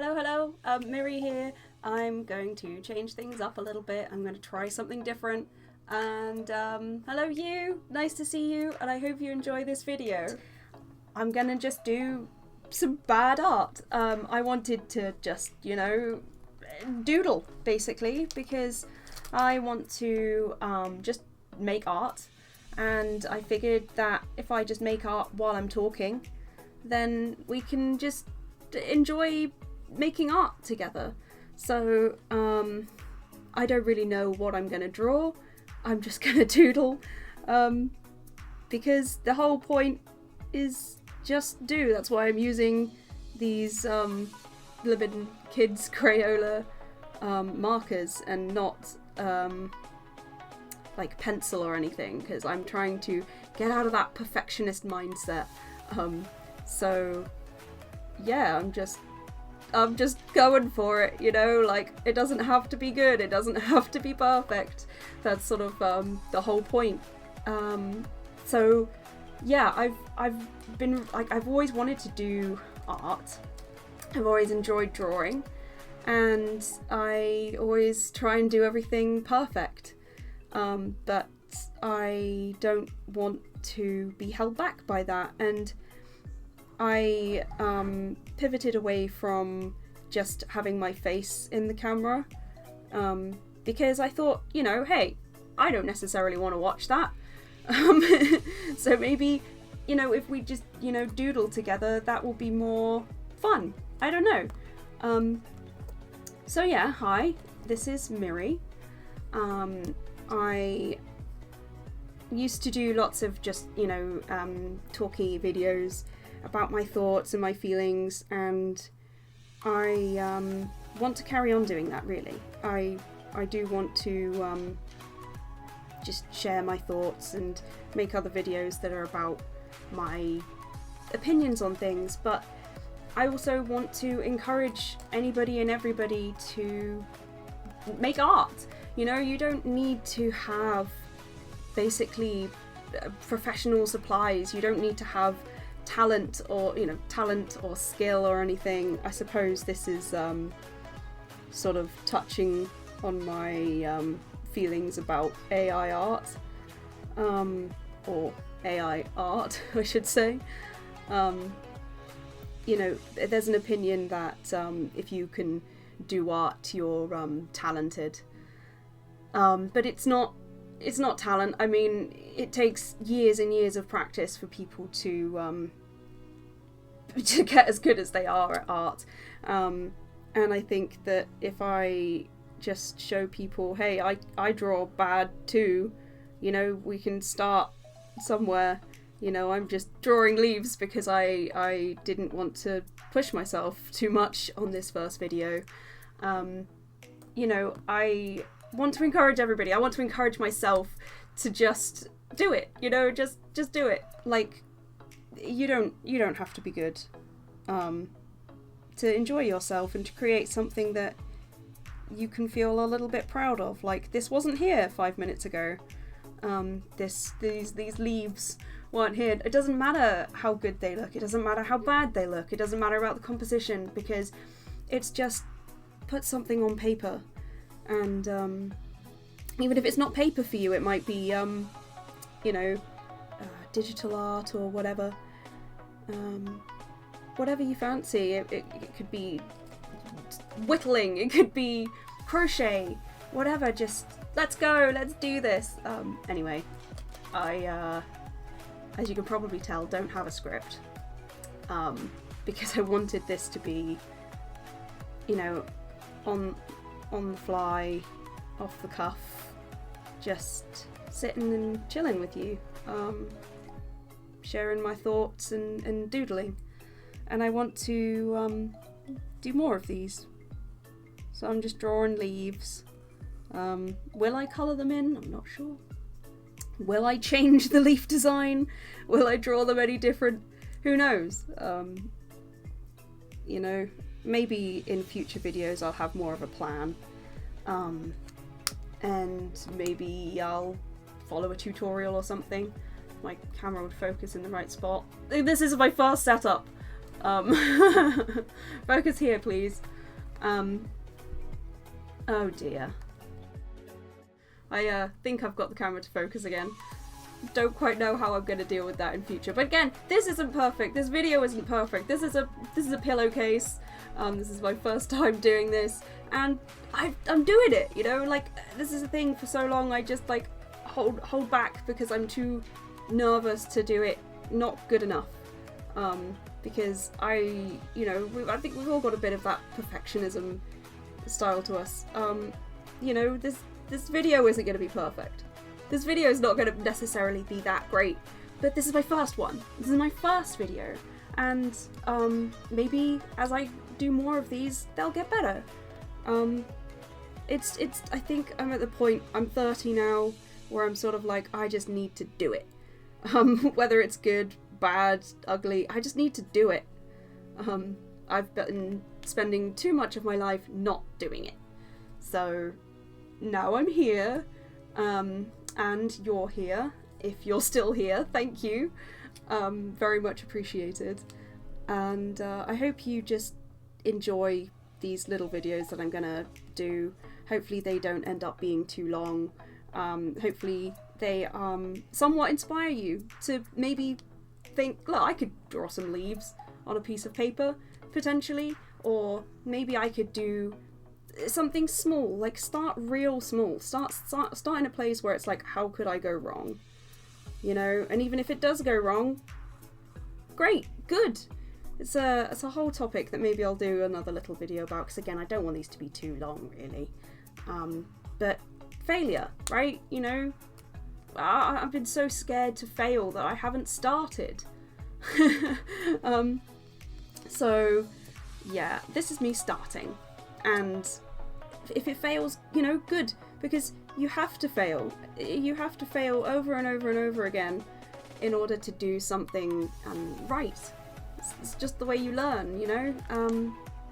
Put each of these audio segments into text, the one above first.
Hello, Miri here. I'm going to change things up a little bit. I'm going to try something different. And hello you, nice to see you, and I hope you enjoy this video. I'm going to just do some bad art. I wanted to just, doodle, basically, because I want to just make art. And I figured that if I just make art while I'm talking, then we can just enjoy making art together. So I don't really know what I'm gonna draw. I'm just gonna doodle because the whole point is just do. That's why I'm using these Living Kids Crayola markers and not like pencil or anything, because I'm trying to get out of that perfectionist mindset. So yeah, I'm just going for it, like it doesn't have to be good, it doesn't have to be perfect. That's sort of the whole point. So yeah, I've always wanted to do art. I've always enjoyed drawing, and I always try and do everything perfect. But I don't want to be held back by that, and I pivoted away from just having my face in the camera because I thought, hey, I don't necessarily want to watch that. So maybe, if we just, doodle together, that will be more fun. I don't know. So yeah, hi, this is Miri. I used to do lots of just, talky videos about my thoughts and my feelings, and I want to carry on doing that, really. I do want to just share my thoughts and make other videos that are about my opinions on things, but I also want to encourage anybody and everybody to make art. You don't need to have basically professional supplies. You don't need to have talent or skill or anything. I suppose this is sort of touching on my feelings about AI art, or AI art, I should say. There's an opinion that if you can do art, you're talented. But it's not talent. I mean, it takes years and years of practice for people to get as good as they are at art. And I think that if I just show people, hey, I draw bad too, we can start somewhere. I'm just drawing leaves because I didn't want to push myself too much on this first video. I want to encourage everybody. I want to encourage myself to just do it. Just do it. Like, you don't have to be good to enjoy yourself and to create something that you can feel a little bit proud of. Like, this wasn't here 5 minutes ago. These leaves weren't here. It doesn't matter how good they look. It doesn't matter how bad they look. It doesn't matter about the composition, because it's just put something on paper. And even if it's not paper for you, it might be, digital art or whatever. Whatever you fancy. It could be whittling, it could be crochet, whatever. Just let's go, let's do this. Anyway, I, as you can probably tell, don't have a script, because I wanted this to be, on the fly, off the cuff, just sitting and chilling with you, sharing my thoughts and doodling. And I want to do more of these. So I'm just drawing leaves. Will I colour them in? I'm not sure. Will I change the leaf design? Will I draw them any different? Who knows? Maybe in future videos I'll have more of a plan, and maybe I'll follow a tutorial or something. My camera would focus in the right spot. This is my first setup. Focus here, please. Oh dear. I think I've got the camera to focus again. Don't quite know how I'm going to deal with that in future. But again, this isn't perfect. This video isn't perfect. This is a pillowcase. This is my first time doing this, and I'm doing it. You know, like this is a thing for so long. I just like hold back because I'm too nervous to do it not good enough. Because I think we've all got a bit of that perfectionism style to us. You know, this video isn't going to be perfect. This video is not going to necessarily be that great, but this is my first one. This is my first video, and maybe as I do more of these, they'll get better. I think I'm at the point, I'm 30 now, where I'm sort of like, I just need to do it. Whether it's good, bad, ugly, I just need to do it. I've been spending too much of my life not doing it. So now I'm here, and you're here. If you're still here, thank you. Very much appreciated. And I hope you just enjoy these little videos that I'm gonna do. Hopefully they don't end up being too long. Hopefully they somewhat inspire you to maybe think, look, I could draw some leaves on a piece of paper, potentially, or maybe I could do something small, like start real small, start in a place where it's like, how could I go wrong, you know? And even if it does go wrong, great, good. It's a whole topic that maybe I'll do another little video about, because again, I don't want these to be too long, really. But failure, right? You know, I've been so scared to fail that I haven't started. So yeah, this is me starting, and if it fails, you know, good, because you have to fail. You have to fail over and over and over again in order to do something right. It's just the way you learn, you know.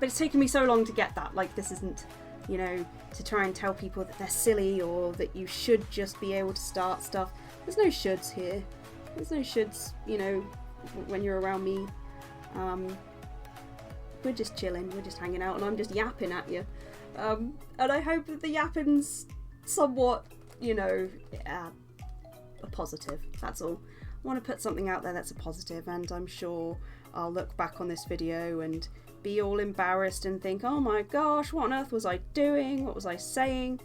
But it's taken me so long to get that. Like, this isn't, you know, to try and tell people that they're silly or that you should just be able to start stuff. There's no shoulds here. There's no shoulds, you know, when you're around me. We're just chilling, we're just hanging out, and I'm just yapping at you. And I hope that the yapping's somewhat, you know, a positive, that's all. I want to put something out there that's a positive, and I'm sure I'll look back on this video and be all embarrassed and think, oh my gosh, what on earth was I doing? What was I saying?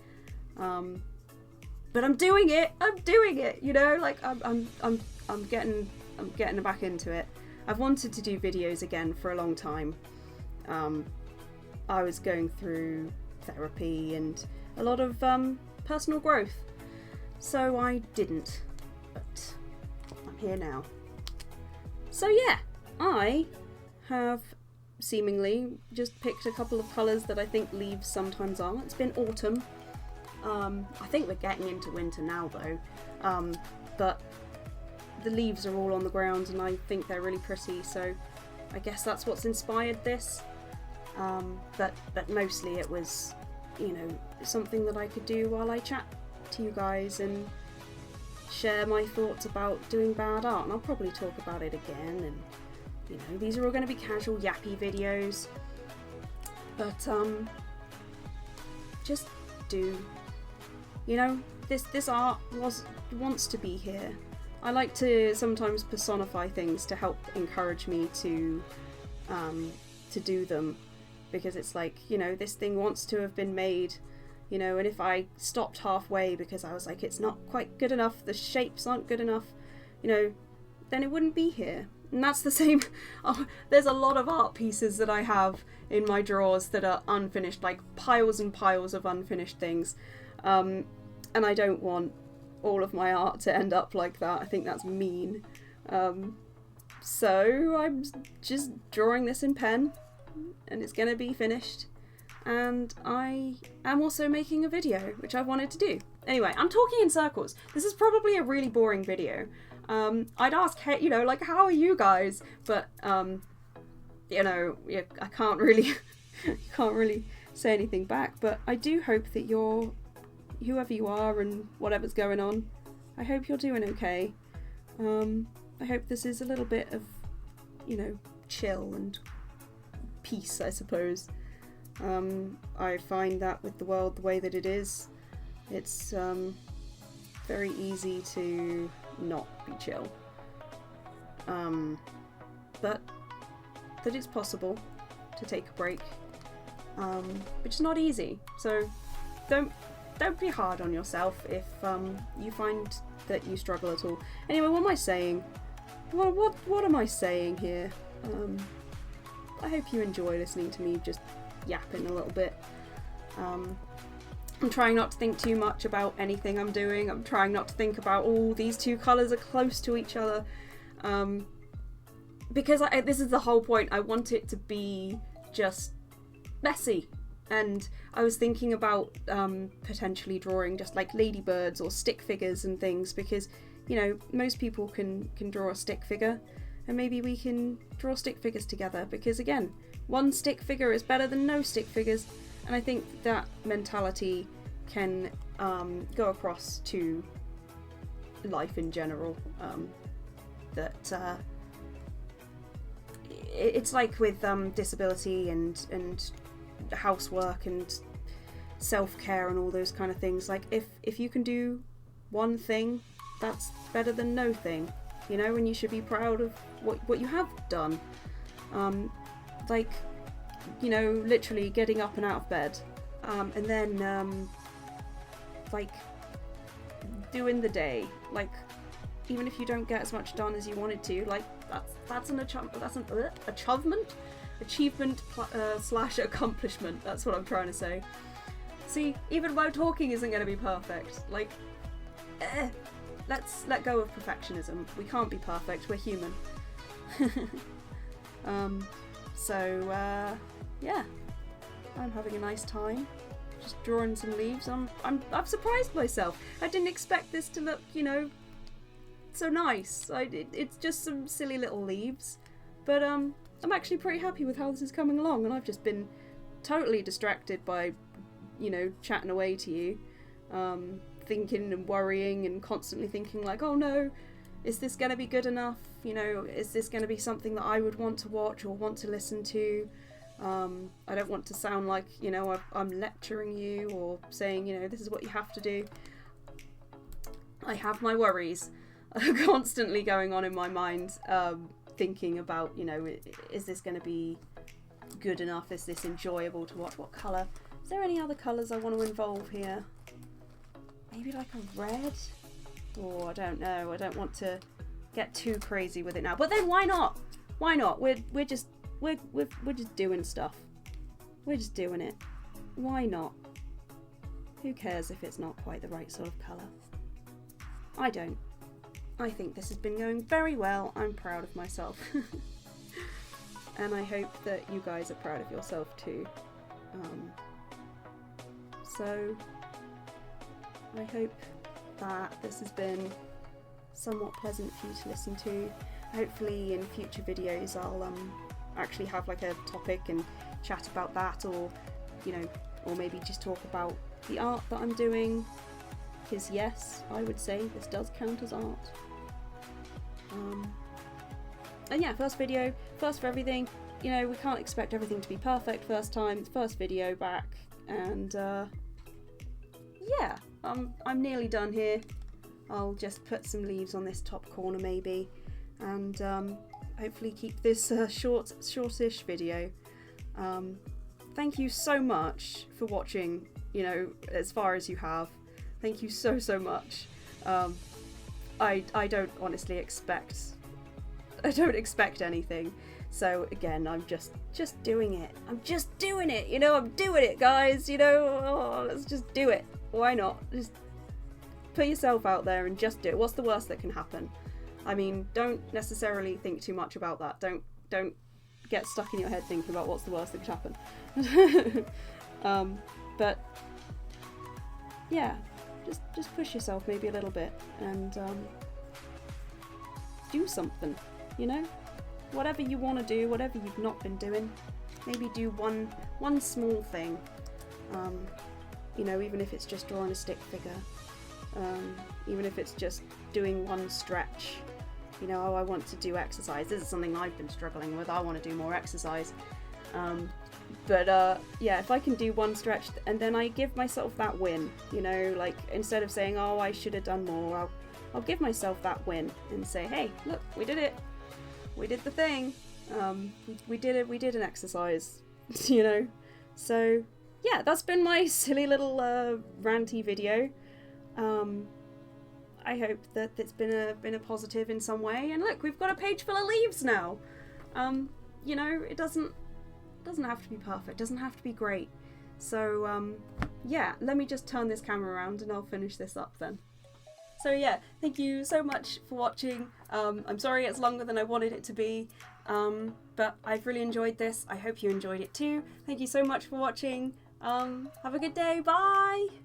But I'm doing it, you know, like I'm getting back into it. I've wanted to do videos again for a long time. I was going through therapy and a lot of personal growth, so I didn't, but I'm here now. So yeah, I have seemingly just picked a couple of colours that I think leaves sometimes are. It's been autumn. I think we're getting into winter now though, but the leaves are all on the ground and I think they're really pretty, so I guess that's what's inspired this. But mostly it was, you know, something that I could do while I chat to you guys and share my thoughts about doing bad art, and I'll probably talk about it again, and you know, these are all going to be casual yappy videos, but just do, you know, this art wants to be here. I like to sometimes personify things to help encourage me to do them, because it's like, you know, this thing wants to have been made, you know, and if I stopped halfway because I was like, it's not quite good enough, the shapes aren't good enough, you know, then it wouldn't be here. And that's the same. Oh, there's a lot of art pieces that I have in my drawers that are unfinished, like piles and piles of unfinished things, and I don't want all of my art to end up like that. I think that's mean. So I'm just drawing this in pen, and it's gonna be finished, and I am also making a video, which I wanted to do. Anyway, I'm talking in circles. This is probably a really boring video. I'd ask, hey, you know, like, how are you guys? But you know, yeah, I can't really say anything back. But I do hope that you're, whoever you are and whatever's going on, I hope you're doing okay. I hope this is a little bit of, you know, chill and peace, I suppose. I find that with the world the way that it is, it's very easy to not be chill. But that it's possible to take a break, which is not easy. So don't be hard on yourself if you find that you struggle at all. Anyway, what am I saying? What am I saying here? I hope you enjoy listening to me just yapping a little bit. I'm trying not to think too much about anything I'm doing. I'm trying not to think about, oh, these two colours are close to each other. Because this is the whole point. I want it to be just messy. And I was thinking about potentially drawing just like ladybirds or stick figures and things, because, you know, most people can draw a stick figure, and maybe we can draw stick figures together, because again, one stick figure is better than no stick figures. And I think that mentality can go across to life in general. It's like with disability and housework and self-care and all those kind of things. Like if you can do one thing, that's better than no thing, you know, and you should be proud of what you have done. Like, you know, literally getting up and out of bed, and then like doing the day, like even if you don't get as much done as you wanted to, like that's an achievement slash accomplishment. That's what I'm trying to say. See, even my talking isn't going to be perfect. Like, let's let go of perfectionism. We can't be perfect. We're human. Yeah, I'm having a nice time, just drawing some leaves. I've surprised myself. I didn't expect this to look, you know, so nice. It's just some silly little leaves, but I'm actually pretty happy with how this is coming along, and I've just been totally distracted by, you know, chatting away to you, thinking and worrying and constantly thinking like, oh no, is this going to be good enough? You know, is this going to be something that I would want to watch or want to listen to? I don't want to sound like, you know, I'm lecturing you or saying, you know, this is what you have to do. I have my worries constantly going on in my mind, thinking about, you know, is this going to be good enough? Is this enjoyable to watch? What colour? Is there any other colours I want to involve here? Maybe like a red? Or I don't know. I don't want to get too crazy with it now. But then why not? Why not? We're just doing stuff. We're just doing it. Why not? Who cares if it's not quite the right sort of colour? I don't. I think this has been going very well. I'm proud of myself. And I hope that you guys are proud of yourself too. So I hope that this has been somewhat pleasant for you to listen to. Hopefully in future videos I'll actually have like a topic and chat about that, or, you know, or maybe just talk about the art that I'm doing, because yes, I would say this does count as art. And yeah, first video, first for everything. You know, we can't expect everything to be perfect first time. It's first video back, and yeah, I'm nearly done here. I'll just put some leaves on this top corner maybe, and hopefully keep this shortish video. Thank you so much for watching, you know, as far as you have. Thank you so much. I don't honestly expect anything. So again, I'm just doing it. I'm just doing it, you know, I'm doing it, guys, you know, oh, let's just do it. Why not? Just put yourself out there and just do it. What's the worst that can happen? I mean, don't necessarily think too much about that. Don't get stuck in your head thinking about what's the worst that could happen. But yeah, just push yourself maybe a little bit and do something, you know? Whatever you want to do, whatever you've not been doing, maybe do one small thing. You know, even if it's just drawing a stick figure, even if it's just doing one stretch. You know, oh, I want to do exercise. This is something I've been struggling with. I want to do more exercise. But yeah, if I can do one stretch and then I give myself that win, you know, like instead of saying, oh, I should have done more, I'll give myself that win and say, hey, look, we did it. We did the thing. We did it. We did an exercise, you know. So yeah, that's been my silly little ranty video. I hope that it's been a positive in some way. And look, we've got a page full of leaves now. You know, it doesn't have to be perfect. It doesn't have to be great. So yeah, let me just turn this camera around and I'll finish this up then. So yeah, thank you so much for watching. I'm sorry it's longer than I wanted it to be, but I've really enjoyed this. I hope you enjoyed it too. Thank you so much for watching. Have a good day. Bye!